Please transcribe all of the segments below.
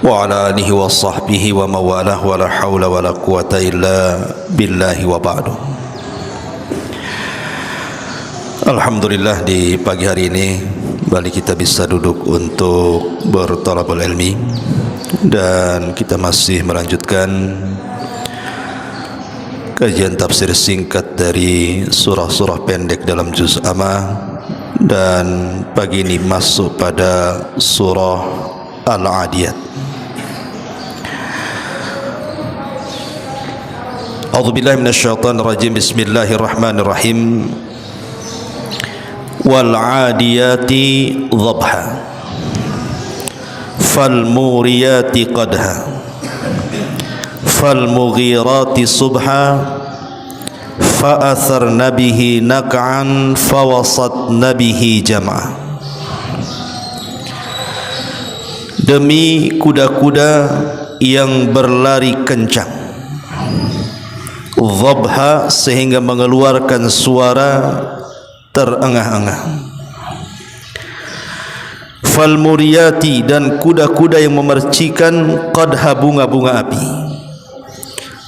wa ala alihi wa sahbihi wa mawalah wa la hawla wa la quwata illa billahi wa ba'du. Alhamdulillah, di pagi hari ini kembali kita bisa duduk untuk berthalabul ilmi, dan kita masih melanjutkan kajian tafsir singkat dari surah-surah pendek dalam juz amma, dan pagi ini masuk pada surah Al-Adiyat. A'udzubillahi minasyaitonir rajim. Bismillahirrahmanirrahim. Wal 'adiyati dhabha fal muriyati qadha fal mughirati subha fa atharna bihi naq'an fa wasatna bihi jam'a. Demi kuda-kuda yang berlari kencang, dhabha sehingga mengeluarkan suara terengah-engah, fal muriyati dan kuda-kuda yang memercikan qadha bunga-bunga api,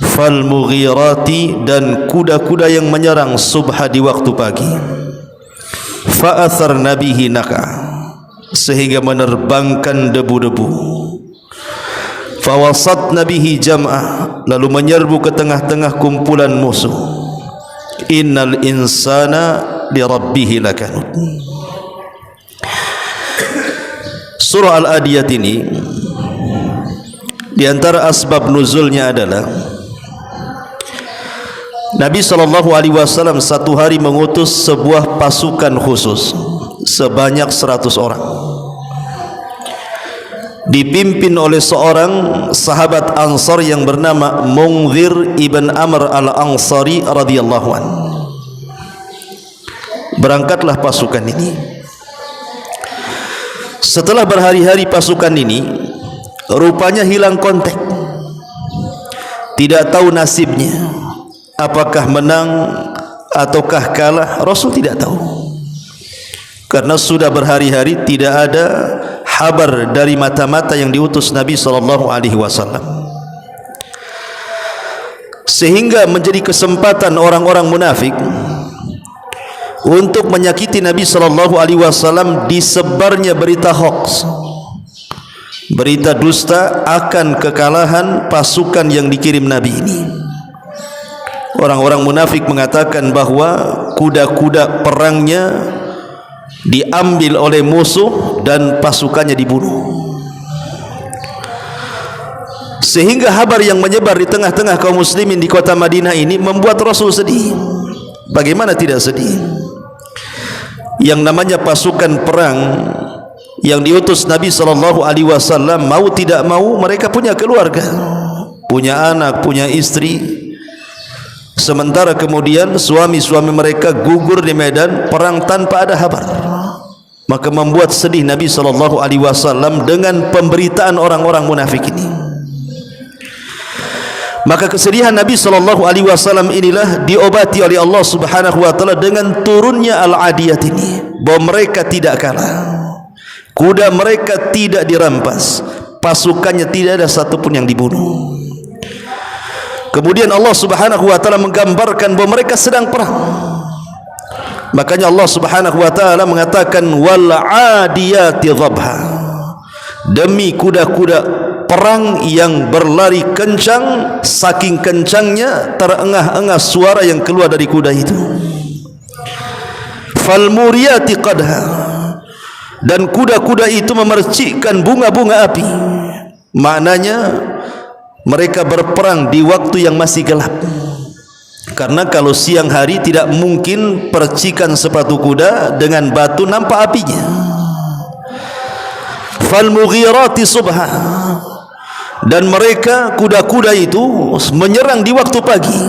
fal mughirati dan kuda-kuda yang menyerang subha di waktu pagi, fa atharna bihi naqa sehingga menerbangkan debu-debu, fa wasatna bihi jam'a lalu menyerbu ke tengah-tengah kumpulan musuh. Innal insana li rabbih lakanud. Surah Al-Adiyat ini di antara asbab nuzulnya adalah Nabi SAW satu hari mengutus sebuah pasukan khusus sebanyak 100 orang, dipimpin oleh seorang sahabat Ansar yang bernama Munzir ibn Amr al-Ansari radhiyallahu anhu. Berangkatlah pasukan ini. Setelah berhari-hari pasukan ini rupanya hilang kontak, tidak tahu nasibnya, apakah menang ataukah kalah. Rasul tidak tahu, karena sudah berhari-hari tidak ada kabar dari mata-mata yang diutus Nabi SAW, sehingga menjadi kesempatan orang-orang munafik untuk menyakiti Nabi SAW. Disebarnya berita hoax, berita dusta akan kekalahan pasukan yang dikirim Nabi ini. Orang-orang munafik mengatakan bahwa kuda-kuda perangnya diambil oleh musuh dan pasukannya dibunuh, sehingga kabar yang menyebar di tengah-tengah kaum muslimin di kota Madinah ini membuat Rasul sedih. Bagaimana tidak sedih? Yang namanya pasukan perang yang diutus Nabi SAW, mau tidak mau mereka punya keluarga, punya anak, punya istri. Sementara kemudian suami-suami mereka gugur di medan perang tanpa ada kabar. Maka membuat sedih Nabi SAW dengan pemberitaan orang-orang munafik ini. Maka kesedihan Nabi SAW inilah diobati oleh Allah Subhanahu wa taala dengan turunnya Al-Adiyat ini, bahwa mereka tidak kalah, kuda mereka tidak dirampas, pasukannya tidak ada satupun yang dibunuh. Kemudian Allah Subhanahu wa taala menggambarkan bahwa mereka sedang perang. Makanya Allah Subhanahu wa taala mengatakan wal 'adiyati dhabha, demi kuda-kuda perang yang berlari kencang, saking kencangnya terengah-engah suara yang keluar dari kuda itu. Fal muriyati qadha, dan kuda-kuda itu memercikkan bunga-bunga api. Maknanya mereka berperang di waktu yang masih gelap, karena kalau siang hari tidak mungkin percikan sepatu kuda dengan batu nampak apinya. Fal mughirati subha, dan mereka kuda-kuda itu menyerang di waktu pagi.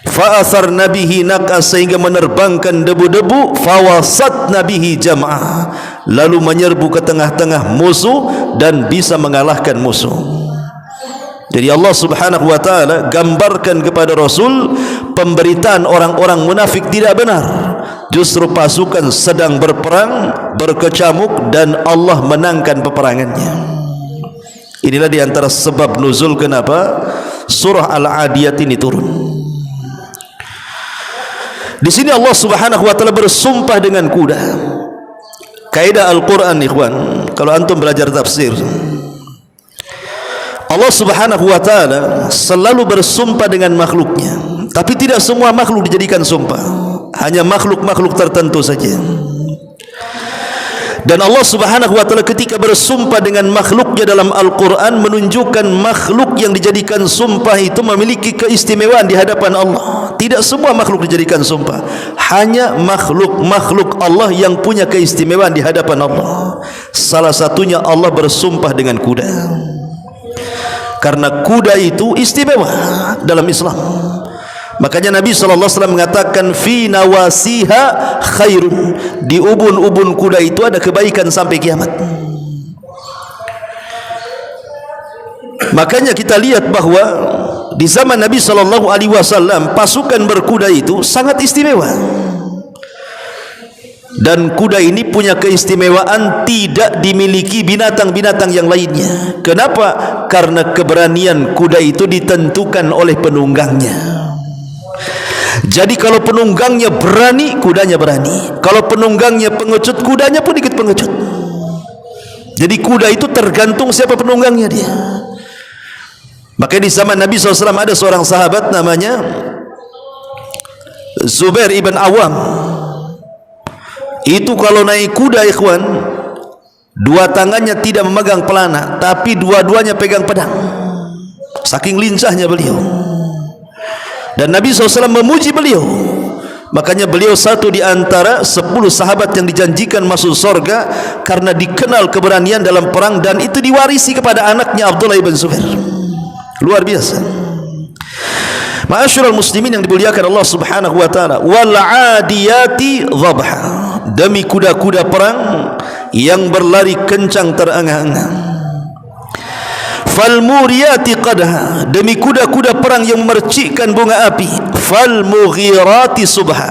Fa atharna bihi naqa, sehingga menerbangkan debu-debu. Fawasatna bihi jam'a, lalu menyerbu ke tengah-tengah musuh dan bisa mengalahkan musuh. Jadi Allah Subhanahu wa taala gambarkan kepada Rasul pemberitaan orang-orang munafik tidak benar. Justru pasukan sedang berperang, berkecamuk, dan Allah menangkan peperangannya. Inilah di antara sebab nuzul kenapa surah Al-Adiyat ini turun. Di sini Allah Subhanahu wa taala bersumpah dengan kuda. Kaidah Al-Qur'an ikhwan, kalau antum belajar tafsir, Allah Subhanahu wa taala selalu bersumpah dengan makhluknya, tapi tidak semua makhluk dijadikan sumpah, hanya makhluk-makhluk tertentu saja. Dan Allah Subhanahu wa taala ketika bersumpah dengan makhluknya dalam Al-Qur'an menunjukkan makhluk yang dijadikan sumpah itu memiliki keistimewaan di hadapan Allah. Tidak semua makhluk dijadikan sumpah, hanya makhluk-makhluk Allah yang punya keistimewaan di hadapan Allah. Salah satunya Allah bersumpah dengan kuda, karena kuda itu istimewa dalam Islam. Makanya Nabi SAW mengatakan fi nawasiha khairun, di ubun-ubun kuda itu ada kebaikan sampai kiamat. Makanya kita lihat bahwa di zaman Nabi SAW pasukan berkuda itu sangat istimewa, dan kuda ini punya keistimewaan tidak dimiliki binatang-binatang yang lainnya. Kenapa? Karena keberanian kuda itu ditentukan oleh penunggangnya. Jadi kalau penunggangnya berani, kudanya berani. Kalau penunggangnya pengecut, kudanya pun ikut pengecut. Jadi kuda itu tergantung siapa penunggangnya dia. Makanya di zaman Nabi SAW ada seorang sahabat namanya Zubair ibn Awam. Itu kalau naik kuda ikhwan, dua tangannya tidak memegang pelana, tapi dua-duanya pegang pedang. Saking lincahnya beliau. Dan Nabi SAW memuji beliau. Makanya beliau satu di antara 10 sahabat yang dijanjikan masuk surga karena dikenal keberanian dalam perang, dan itu diwarisi kepada anaknya Abdullah ibn Zubair. Luar biasa. Ma'asyiral muslimin yang dimuliakan Allah Subhanahu wa taala, wal 'adiyati dhabha, demi kuda-kuda perang yang berlari kencang terengah-engah. Fal muriyati qadha, demi kuda-kuda perang yang memercikkan bunga api. Fal mughirati subha,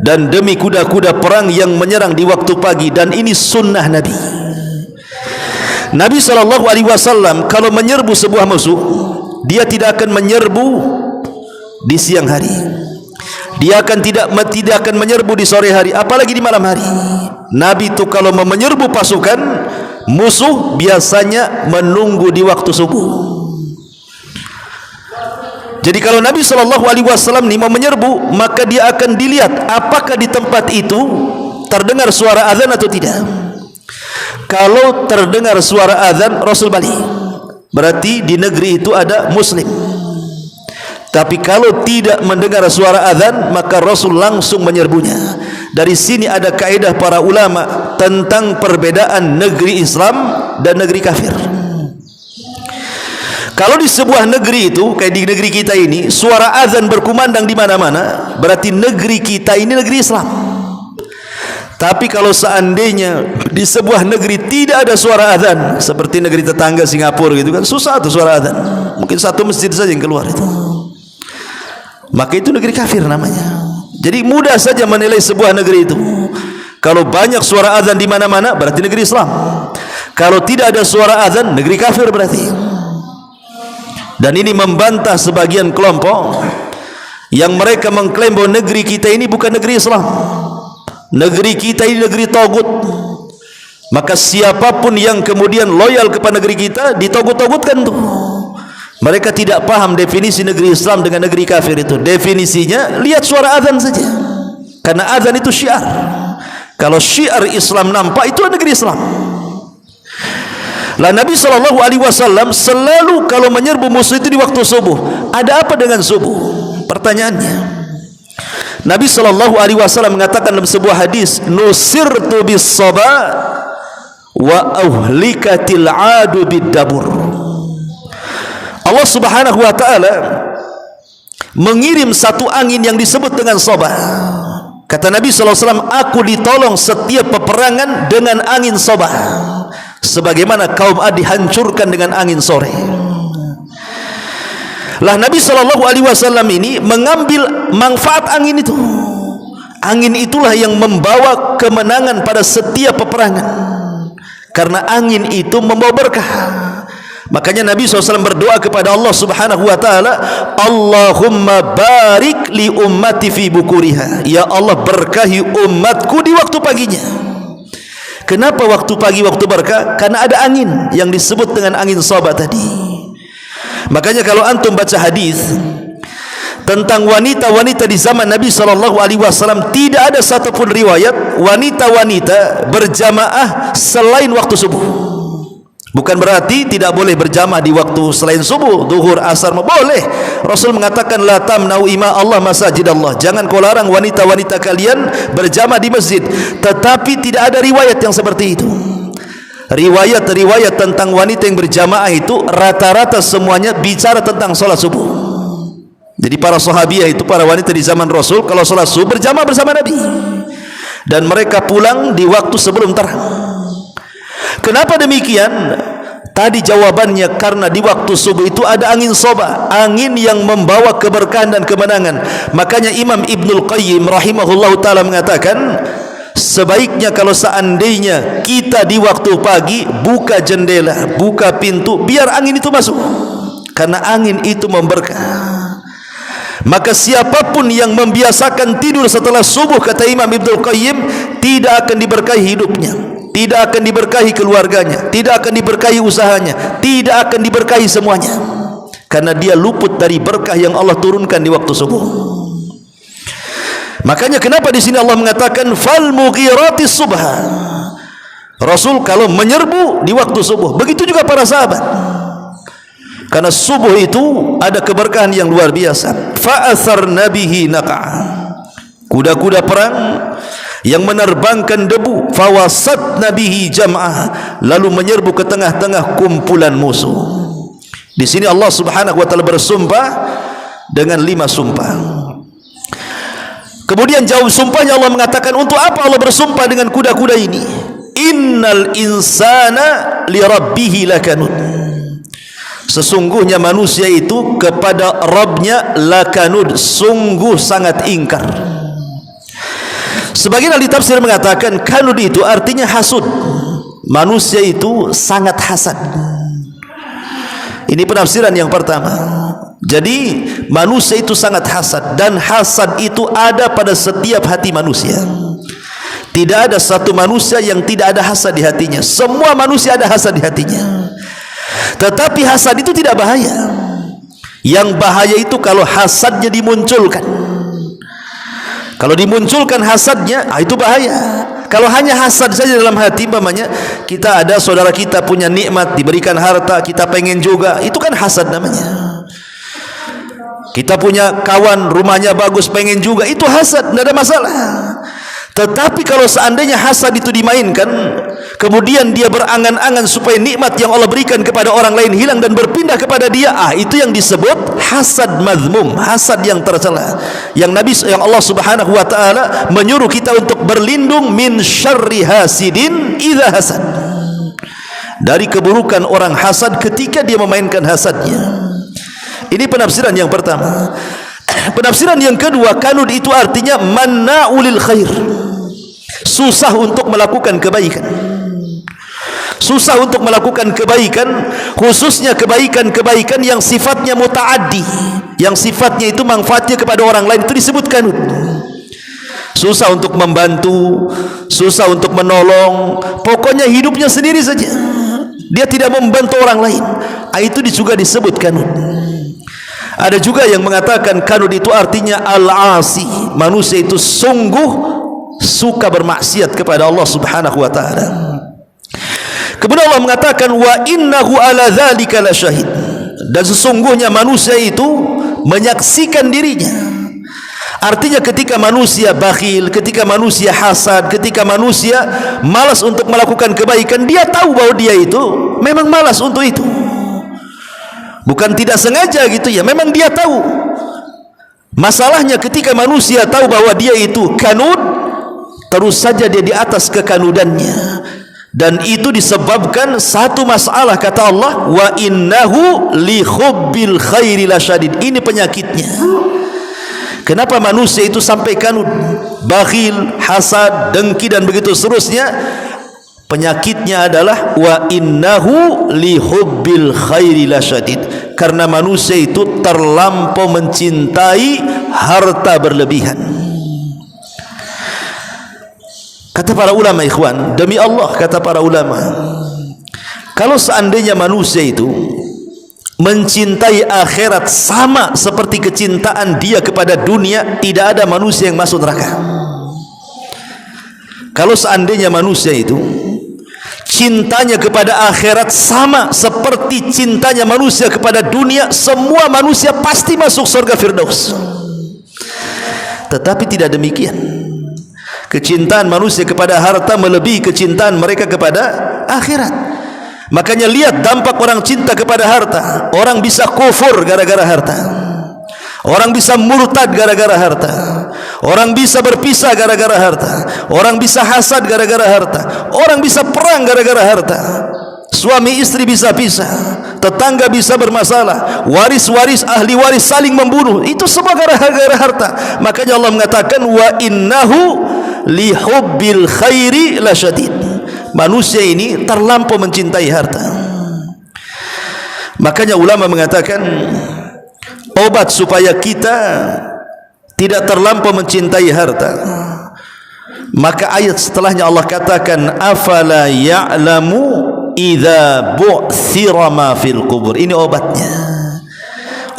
dan demi kuda-kuda perang yang menyerang di waktu pagi. Dan ini sunnah Nabi. Nabi SAW kalau menyerbu sebuah musuh, dia tidak akan menyerbu di siang hari, dia tidak akan menyerbu di sore hari, apalagi di malam hari. Nabi itu kalau menyerbu pasukan musuh biasanya menunggu di waktu subuh. Jadi kalau Nabi SAW ini mau menyerbu, maka dia akan dilihat apakah di tempat itu terdengar suara azan atau tidak. Kalau terdengar suara azan, Rasul balik, berarti di negeri itu ada muslim. Tapi kalau tidak mendengar suara azan, maka Rasul langsung menyerbunya. Dari sini ada kaidah para ulama tentang perbedaan negeri Islam dan negeri kafir. Kalau di sebuah negeri itu, kayak di negeri kita ini, suara azan berkumandang di mana-mana, berarti negeri kita ini negeri Islam. Tapi kalau seandainya di sebuah negeri tidak ada suara azan, seperti negeri tetangga Singapura gitu kan, susah tuh suara azan, mungkin satu masjid saja yang keluar itu, maka itu negeri kafir namanya. Jadi mudah saja menilai sebuah negeri itu. Kalau banyak suara azan di mana-mana, berarti negeri Islam. Kalau tidak ada suara azan, negeri kafir berarti. Dan ini membantah sebagian kelompok yang mereka mengklaim bahwa negeri kita ini bukan negeri Islam. Negeri kita ini negeri tagut. Maka siapapun yang kemudian loyal kepada negeri kita ditogut-togutkan tuh. Mereka tidak paham definisi negeri Islam dengan negeri kafir itu. Definisinya lihat suara azan saja. Karena azan itu syiar. Kalau syiar Islam nampak, itu negeri Islam. Lah Nabi SAW selalu kalau menyerbu musuh itu di waktu subuh. Ada apa dengan subuh? Pertanyaannya. Nabi SAW mengatakan dalam sebuah hadis, nusirtu bis sabah wa ahlikatil adu bid dabur. Allah Subhanahu wa taala mengirim satu angin yang disebut dengan sabah. Kata Nabi SAW, aku ditolong setiap peperangan dengan angin sabah, sebagaimana kaum Ad dihancurkan dengan angin sore. Lah Nabi SAW ini mengambil manfaat angin itu. Angin itulah yang membawa kemenangan pada setiap peperangan. Karena angin itu membawa berkah. Makanya Nabi SAW berdoa kepada Allah Subhanahu wa ta'ala, Allahumma barik li ummati fi bukuriha. Ya Allah, berkahi umatku di waktu paginya. Kenapa waktu pagi waktu berkah? Karena ada angin yang disebut dengan angin sabah tadi. Makanya kalau antum baca hadis tentang wanita-wanita di zaman Nabi SAW, tidak ada satupun riwayat wanita-wanita berjamaah selain waktu subuh. Bukan berarti tidak boleh berjamaah di waktu selain subuh, zuhur, asar, boleh. Rasul mengatakan, la tamna'u ima Allah masajid Allah. Jangan kau larang wanita-wanita kalian berjamaah di masjid. Tetapi tidak ada riwayat yang seperti itu. Riwayat-riwayat tentang wanita yang berjamaah itu rata-rata semuanya bicara tentang sholat subuh. Jadi para sahabiah itu, para wanita di zaman Rasul, kalau sholat subuh berjamaah bersama Nabi, dan mereka pulang di waktu sebelum terang. Kenapa demikian? Tadi jawabannya karena di waktu subuh itu ada angin sabah, angin yang membawa keberkahan dan kemenangan. Makanya Imam Ibnul Qayyim rahimahullahu ta'ala mengatakan, sebaiknya kalau seandainya kita di waktu pagi buka jendela, buka pintu, biar angin itu masuk, karena angin itu memberkah. Maka siapapun yang membiasakan tidur setelah subuh, kata Imam Ibnul Qayyim, tidak akan diberkahi hidupnya, tidak akan diberkahi keluarganya, tidak akan diberkahi usahanya, tidak akan diberkahi semuanya, karena dia luput dari berkah yang Allah turunkan di waktu subuh. Makanya kenapa di sini Allah mengatakan fal mughiratis subha. Rasul kalau menyerbu di waktu subuh, begitu juga para sahabat. Karena subuh itu ada keberkahan yang luar biasa. Fa'atharna bihi naqa. Kuda-kuda perang yang menerbangkan debu, fawasatna bihi jam'ah, lalu menyerbu ke tengah-tengah kumpulan musuh. Di sini Allah Subhanahu wa taala bersumpah dengan 5 sumpah. Kemudian jawab sumpahnya Allah mengatakan, untuk apa Allah bersumpah dengan kuda-kuda ini? Innal insana li rabbih lakanud. Sesungguhnya manusia itu kepada Rabbnya lakanud, sungguh sangat ingkar. Sebagian ahli tafsir mengatakan kanud itu artinya hasud. Manusia itu sangat hasad. Ini penafsiran yang pertama. Jadi manusia itu sangat hasad, dan hasad itu ada pada setiap hati manusia. Tidak ada satu manusia yang tidak ada hasad di hatinya. Semua manusia ada hasad di hatinya. Tetapi hasad itu tidak bahaya. Yang bahaya itu kalau hasadnya dimunculkan. Kalau dimunculkan hasadnya, itu bahaya. Kalau hanya hasad saja dalam hati, umpamanya kita ada saudara kita punya nikmat, diberikan harta, kita pengen juga, itu kan hasad namanya. Kita punya kawan, rumahnya bagus, pengen juga, itu hasad, tidak ada masalah. Tetapi kalau seandainya hasad itu dimainkan, kemudian dia berangan-angan supaya nikmat yang Allah berikan kepada orang lain hilang dan berpindah kepada dia, itu yang disebut hasad mazmum, hasad yang tercela. Yang Allah Subhanahu wa taala menyuruh kita untuk berlindung min syarri hasidin idza hasad, dari keburukan orang hasad ketika dia memainkan hasadnya. Ini penafsiran yang pertama. Penafsiran yang kedua, kanud itu artinya manna'ulil khair, susah untuk melakukan kebaikan. Susah untuk melakukan kebaikan, khususnya kebaikan-kebaikan yang sifatnya muta'addi, yang sifatnya itu manfaatnya kepada orang lain, itu disebut kanud. Susah untuk membantu, susah untuk menolong, pokoknya hidupnya sendiri saja, dia tidak membantu orang lain, itu juga disebut kanud. Ada juga yang mengatakan kanud itu artinya al-asi, manusia itu sungguh suka bermaksiat kepada Allah Subhanahu wa taala. Kemudian Allah mengatakan wa innahu ala dzalika lasyahid, dan sesungguhnya manusia itu menyaksikan dirinya. Artinya ketika manusia bakhil, ketika manusia hasad, ketika manusia malas untuk melakukan kebaikan, dia tahu bahwa dia itu memang malas untuk itu. Bukan tidak sengaja gitu ya, memang dia tahu. Masalahnya ketika manusia tahu bahwa dia itu kanud, terus saja dia di atas kekanudannya, dan itu disebabkan satu masalah, kata Allah wa innahu li hubbil khairi lasyadid. Ini penyakitnya. Kenapa manusia itu sampai kanud, bakhil, hasad, dengki dan begitu seterusnya? Penyakitnya adalah wa innahu lihubbil khairi lasyadid, karena manusia itu terlampau mencintai harta berlebihan. Kata para ulama, ikhwan, demi Allah, kata para ulama, kalau seandainya manusia itu mencintai akhirat sama seperti kecintaan dia kepada dunia, tidak ada manusia yang masuk neraka. Kalau seandainya manusia itu cintanya kepada akhirat sama seperti cintanya manusia kepada dunia, semua manusia pasti masuk surga Firdaus. Tetapi tidak demikian. Kecintaan manusia kepada harta melebihi kecintaan mereka kepada akhirat. Makanya lihat dampak orang cinta kepada harta. Orang bisa kufur gara-gara harta. Orang bisa murtad gara-gara harta. Orang bisa berpisah gara-gara harta. Orang bisa hasad gara-gara harta. Orang bisa perang gara-gara harta. Suami istri bisa pisah. Tetangga bisa bermasalah. Waris-waris, ahli waris saling membunuh. Itu semua gara-gara harta. Makanya Allah mengatakan wa innahu lihubbil khairi lasyadid. Manusia ini terlampau mencintai harta. Makanya ulama mengatakan obat supaya kita tidak terlampau mencintai harta, maka ayat setelahnya Allah katakan afala ya'lamu idza bu'thira ma fil qubur. Ini obatnya.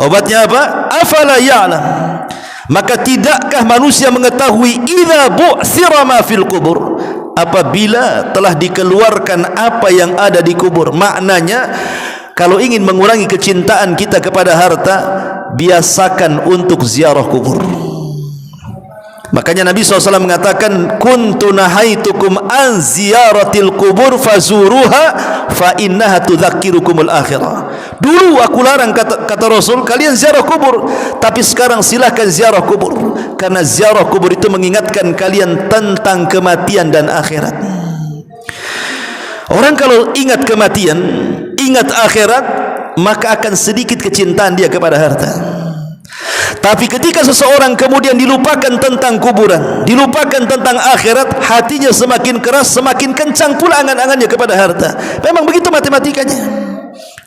Obatnya apa? Afala ya'lam. Maka tidakkah manusia mengetahui idza bu'thira ma fil qubur, apabila telah dikeluarkan apa yang ada di kubur. Maknanya kalau ingin mengurangi kecintaan kita kepada harta, biasakan untuk ziarah kubur. Makanya Nabi SAW mengatakan kuntu nahaitukum an ziyaratil kubur fazuruha fa innaha tudzakirukumul akhirah. Dulu aku larang, kata Rasul, kalian ziarah kubur, tapi sekarang silakan ziarah kubur, karena ziarah kubur itu mengingatkan kalian tentang kematian dan akhirat. Orang kalau ingat kematian, ingat akhirat, maka akan sedikit kecintaan dia kepada harta. Tapi ketika seseorang kemudian dilupakan tentang kuburan, dilupakan tentang akhirat, hatinya semakin keras, semakin kencang pula angan-angannya kepada harta. Memang begitu matematikanya.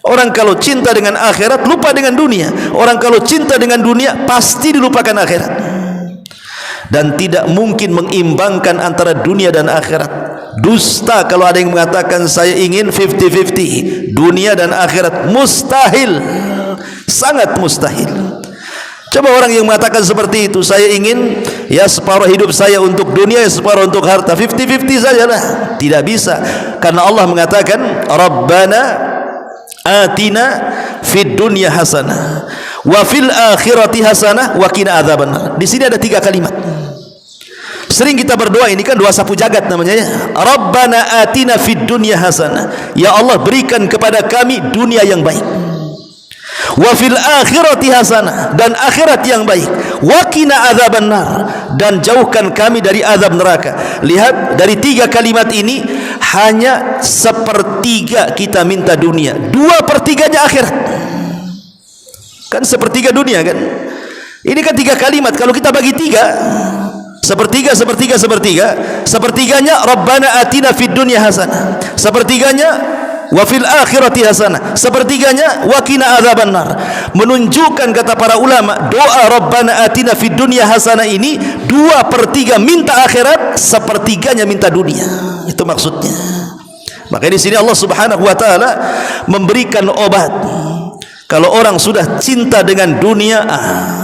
Orang kalau cinta dengan akhirat, lupa dengan dunia. Orang kalau cinta dengan dunia, pasti dilupakan akhirat. Dan tidak mungkin mengimbangkan antara dunia dan akhirat. Dusta kalau ada yang mengatakan saya ingin 50-50 dunia dan akhirat. Mustahil, sangat mustahil. Coba orang yang mengatakan seperti itu, saya ingin ya separuh hidup saya untuk dunia, ya separuh untuk harta, 50-50 sajalah. Tidak bisa, karena Allah mengatakan Rabbana atina fid dunya hasanah wa fil akhirati hasanah wa qina adzabannar. Di sini ada 3 kalimat. Sering kita berdoa, ini kan doa sapu jagat namanya ya. Rabbana atina fid dunya hasanah. Ya Allah, berikan kepada kami dunia yang baik. Wa fil akhirati hasanah, dan akhirat yang baik. Wa qina adzabannar, dan jauhkan kami dari azab neraka. Lihat, dari 3 kalimat ini hanya 1/3 kita minta dunia, 2/3-nya akhirat. Kan 1/3 dunia kan? Ini kan 3 kalimat. Kalau kita bagi 3, 1/3, 1/3, 1/3, 1/3-nya Rabbana atina fid dunya hasanah, 1/3-nya wa fil akhirati hasanah, 1/3-nya wa qina adzabannar. Menunjukkan, kata para ulama, doa Rabbana atina fid dunya hasanah ini 2/3 minta akhirat, 1/3-nya minta dunia. Itu maksudnya. Maka di sini Allah Subhanahu wa taala memberikan obat. Kalau orang sudah cinta dengan dunia,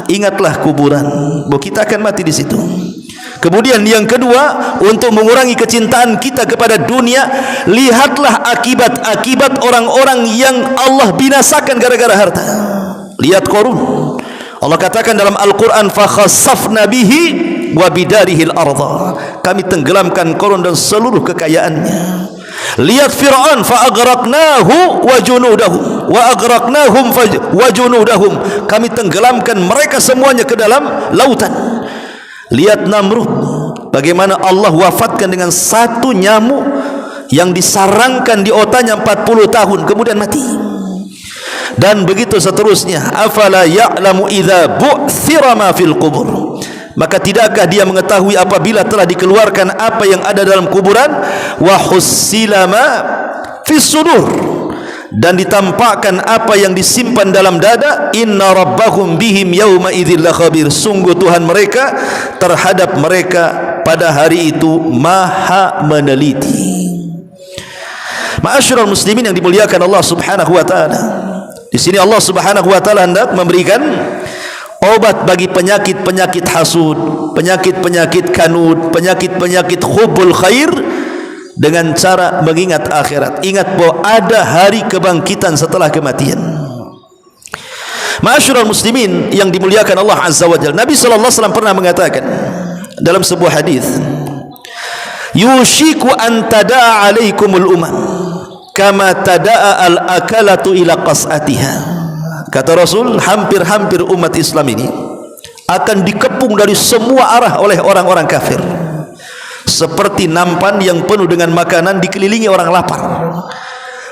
ingatlah kuburan. Bahwa kita akan mati di situ. Kemudian yang kedua, untuk mengurangi kecintaan kita kepada dunia, lihatlah akibat-akibat orang-orang yang Allah binasakan gara-gara harta. Lihat Qarun. Allah katakan dalam Al-Quran, فَخَسَّفْنَا بِهِ وَبِدَارِهِ الْأَرْضَ. Kami tenggelamkan Qarun dan seluruh kekayaannya. Lihat Fir'aun, فَأَغْرَقْنَاهُ وَجُنُودَهُمْ وَأَغْرَقْنَاهُمْ وَجُنُودَهُمْ. Kami tenggelamkan mereka semuanya ke dalam lautan. Lihat Namrud, bagaimana Allah wafatkan dengan 1 nyamuk yang disarangkan di otanya 40 tahun kemudian mati. Dan begitu seterusnya. Afala ya'lamu idza bu'thira ma fil qubur. Maka tidakkah dia mengetahui apabila telah dikeluarkan apa yang ada dalam kuburan, wa hussila ma fis sudur, dan ditampakkan apa yang disimpan dalam dada, inna rabbahum bihim yauma idzil lakhabir, sungguh Tuhan mereka terhadap mereka pada hari itu maha meneliti. Ma'asyiral muslimin yang dimuliakan Allah Subhanahu wa taala, di sini Allah Subhanahu wa taala hendak memberikan obat bagi penyakit-penyakit hasud, penyakit-penyakit kanud, penyakit-penyakit hubbul khair, dengan cara mengingat akhirat. Ingat bahwa ada hari kebangkitan setelah kematian. Ma'asyiral muslimin yang dimuliakan Allah Azza wa Jalla, Nabi sallallahu alaihi wasallam pernah mengatakan dalam sebuah hadis, yushiku an tada'a alaikumul umam kama tada'a al-akalatu ila qas'atiha. Kata Rasul, hampir-hampir umat Islam ini akan dikepung dari semua arah oleh orang-orang kafir, seperti nampan yang penuh dengan makanan dikelilingi orang lapar.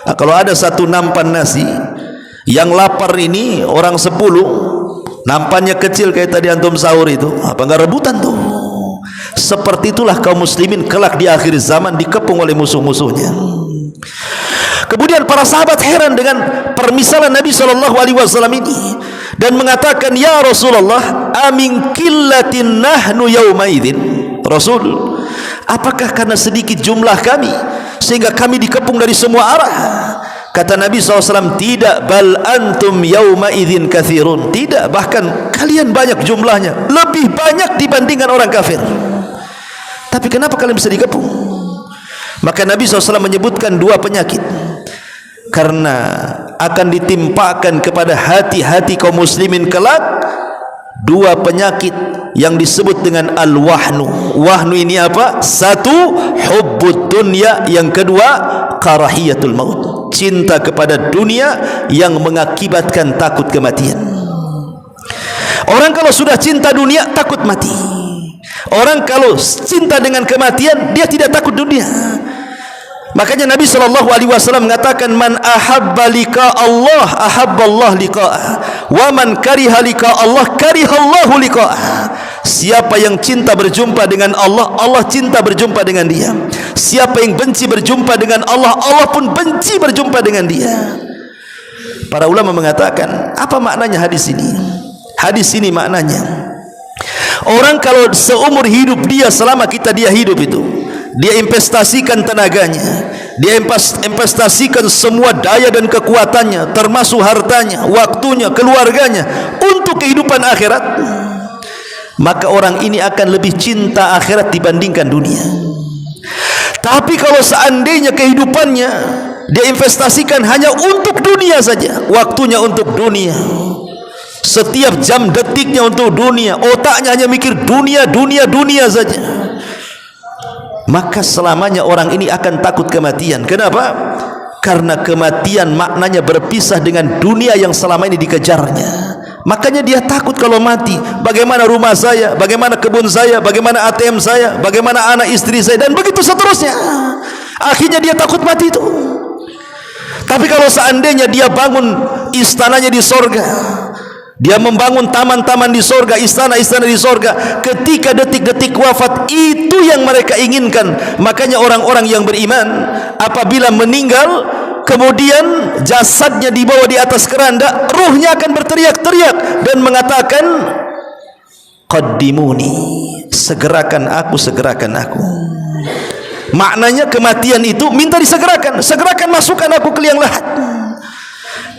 Nah, kalau ada satu nampan nasi, yang lapar ini orang 10, nampannya kecil kayak tadi antum sahur itu, apa enggak rebutan tuh? Seperti itulah kaum muslimin kelak di akhir zaman dikepung oleh musuh-musuhnya. Kemudian para sahabat heran dengan permisalan Nabi SAW ini dan mengatakan, ya Rasulullah, amin killatin nahnu yawma idzin. Rasul, apakah karena sedikit jumlah kami sehingga kami dikepung dari semua arah? Kata Nabi SAW, tidak, bal antum yawma idzin katsirun. Tidak, bahkan kalian banyak jumlahnya, lebih banyak dibandingkan orang kafir. Tapi kenapa kalian bisa dikepung? Maka Nabi SAW menyebutkan dua penyakit, karena akan ditimpakan kepada hati-hati kaum muslimin kelak dua penyakit yang disebut dengan al-wahnu. Wahnu ini apa? Satu, hubbud dunya, yang kedua karahiyatul maut, cinta kepada dunia yang mengakibatkan takut kematian. Orang kalau sudah cinta dunia takut mati. Orang kalau cinta dengan kematian dia tidak takut dunia. Makanya Nabi SAW mengatakan, man ahabba liqa Allah ahabba Allah liqa'ah, wa man kariha liqa Allah kariha Allah liqa'ah. Siapa yang cinta berjumpa dengan Allah, Allah cinta berjumpa dengan dia. Siapa yang benci berjumpa dengan Allah, Allah pun benci berjumpa dengan dia. Para ulama mengatakan, apa maknanya hadis ini? Hadis ini maknanya, orang kalau seumur hidup dia, selama dia hidup itu, dia investasikan tenaganya, dia investasikan semua daya dan kekuatannya, termasuk hartanya, waktunya, keluarganya untuk kehidupan akhirat, maka orang ini akan lebih cinta akhirat dibandingkan dunia. Tapi kalau seandainya kehidupannya dia investasikan hanya untuk dunia saja, waktunya untuk dunia, setiap jam detiknya untuk dunia, otaknya hanya mikir dunia, dunia, dunia saja, maka selamanya orang ini akan takut kematian. Kenapa? Karena kematian maknanya berpisah dengan dunia yang selama ini dikejarnya. Makanya dia takut kalau mati. Bagaimana rumah saya, bagaimana kebun saya, bagaimana ATM saya, bagaimana anak istri saya, dan begitu seterusnya. Akhirnya dia takut mati itu. Tapi kalau seandainya dia bangun istananya di sorga, dia membangun taman-taman di sorga, istana-istana di sorga, ketika detik-detik wafat itu yang mereka inginkan. Makanya orang-orang yang beriman apabila meninggal, kemudian jasadnya dibawa di atas keranda, ruhnya akan berteriak-teriak dan mengatakan, qaddimuni, segerakan aku, segerakan aku. Maknanya kematian itu minta disegerakan, segerakan masukkan aku ke liang lahat.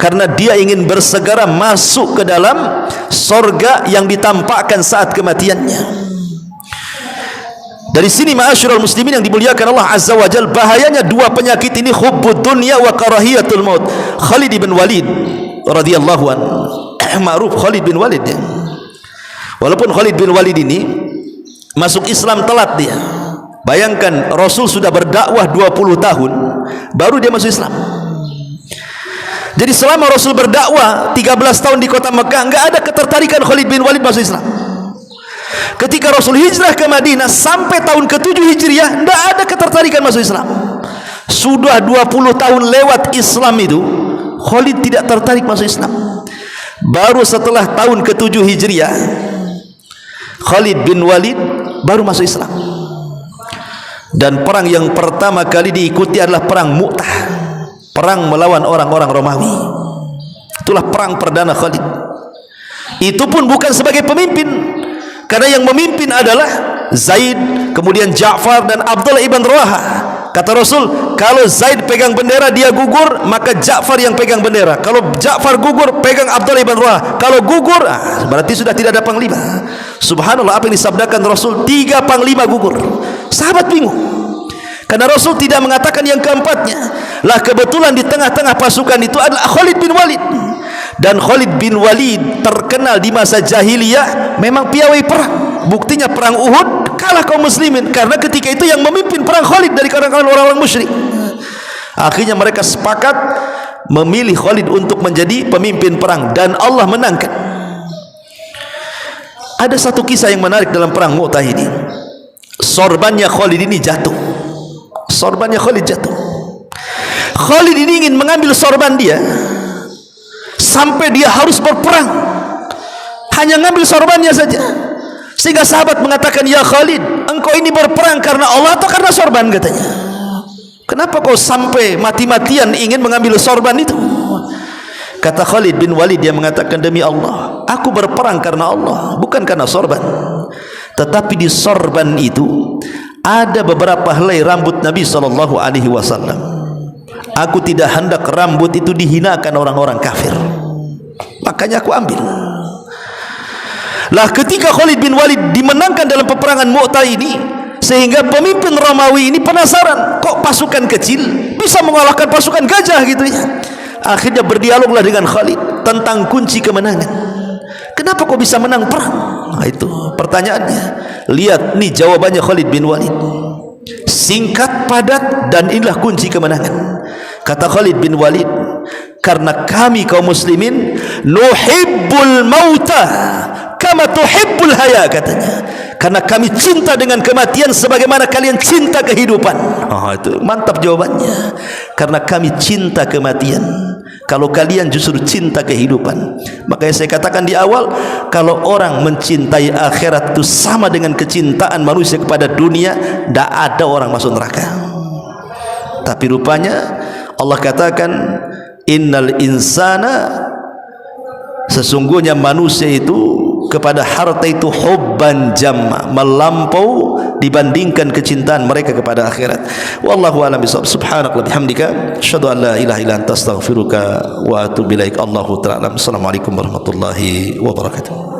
Karena dia ingin bersegera masuk ke dalam sorga yang ditampakkan saat kematiannya. Dari sini ma'asyiral muslimin yang dimuliakan Allah Azza wa Jalla, bahayanya dua penyakit ini, hubbud dunya wa karahiyatul maut. Khalid bin Walid radhiyallahu anhu, ma'ruf Khalid bin Walid ya. Walaupun Khalid bin Walid ini masuk Islam telat dia. Bayangkan Rasul sudah berdakwah 20 tahun baru dia masuk Islam. Jadi selama Rasul berdakwah 13 tahun di kota Mekah, enggak ada ketertarikan Khalid bin Walid masuk Islam. Ketika Rasul hijrah ke Madinah sampai tahun ke-7 Hijriah, enggak ada ketertarikan masuk Islam. Sudah 20 tahun lewat Islam itu, Khalid tidak tertarik masuk Islam. Baru setelah tahun ke-7 Hijriah, Khalid bin Walid baru masuk Islam. Dan perang yang pertama kali diikuti adalah perang Mu'tah, perang melawan orang-orang Romawi. Itulah perang perdana Khalid. Itu pun bukan sebagai pemimpin, karena yang memimpin adalah Zaid, kemudian Ja'far dan Abdullah ibn Rawaha. Kata Rasul, kalau Zaid pegang bendera dia gugur, maka Ja'far yang pegang bendera. Kalau Ja'far gugur, pegang Abdullah ibn Rawaha. Kalau gugur, berarti sudah tidak ada panglima. Subhanallah, apa yang disabdakan Rasul, 3 panglima gugur. Sahabat bingung, karena Rasul tidak mengatakan yang keempatnya. Lah kebetulan di tengah-tengah pasukan itu adalah Khalid bin Walid. Dan Khalid bin Walid terkenal di masa jahiliyah memang piawai perang. Buktinya perang Uhud kalah kaum muslimin, karena ketika itu yang memimpin perang Khalid dari kalangan orang-orang musyrik. Akhirnya mereka sepakat memilih Khalid untuk menjadi pemimpin perang, dan Allah menangkan. Ada satu kisah yang menarik dalam perang Mu'tah ini. Sorbannya Khalid ini jatuh. Sorbannya Khalid jatuh. Khalid ini ingin mengambil sorban dia, sampai dia harus berperang, hanya ngambil sorbannya saja. Sehingga sahabat mengatakan, ya Khalid, engkau ini berperang karena Allah atau karena sorban? Katanya, kenapa kau sampai mati-matian ingin mengambil sorban itu? Kata Khalid bin Walid, dia mengatakan, demi Allah, aku berperang karena Allah, bukan karena sorban. Tetapi di sorban itu ada beberapa helai rambut Nabi SAW. Aku tidak hendak rambut itu dihinakan orang-orang kafir, makanya aku ambil. Lah ketika Khalid bin Walid dimenangkan dalam peperangan Mu'tah ini, sehingga pemimpin Romawi ini penasaran, kok pasukan kecil bisa mengalahkan pasukan gajah gitu ya. Akhirnya berdialoglah dengan Khalid tentang kunci kemenangan. Kenapa kok bisa menang perang? Nah, itu pertanyaannya. Lihat nih jawabannya Khalid bin Walid, singkat, padat, dan inilah kunci kemenangan. Kata Khalid bin Walid, karena kami kaum muslimin nuhibbul mauta kama tuhibbul haya, katanya. Karena kami cinta dengan kematian sebagaimana kalian cinta kehidupan. Itu mantap jawabannya. Karena kami cinta kematian, kalau kalian justru cinta kehidupan. Makanya saya katakan di awal, kalau orang mencintai akhirat itu sama dengan kecintaan manusia kepada dunia, tidak ada orang masuk neraka. Tapi rupanya Allah katakan, innal insana, sesungguhnya manusia itu kepada harta itu hubban jamma, melampau dibandingkan kecintaan mereka kepada akhirat. Wallahu a'lam bishawab. Subhanakallahumma bihamdika asyhadu an la ilaha illa anta astaghfiruka wa atubu ilaik. Allahu ta'ala. Assalamualaikum warahmatullahi wabarakatuh.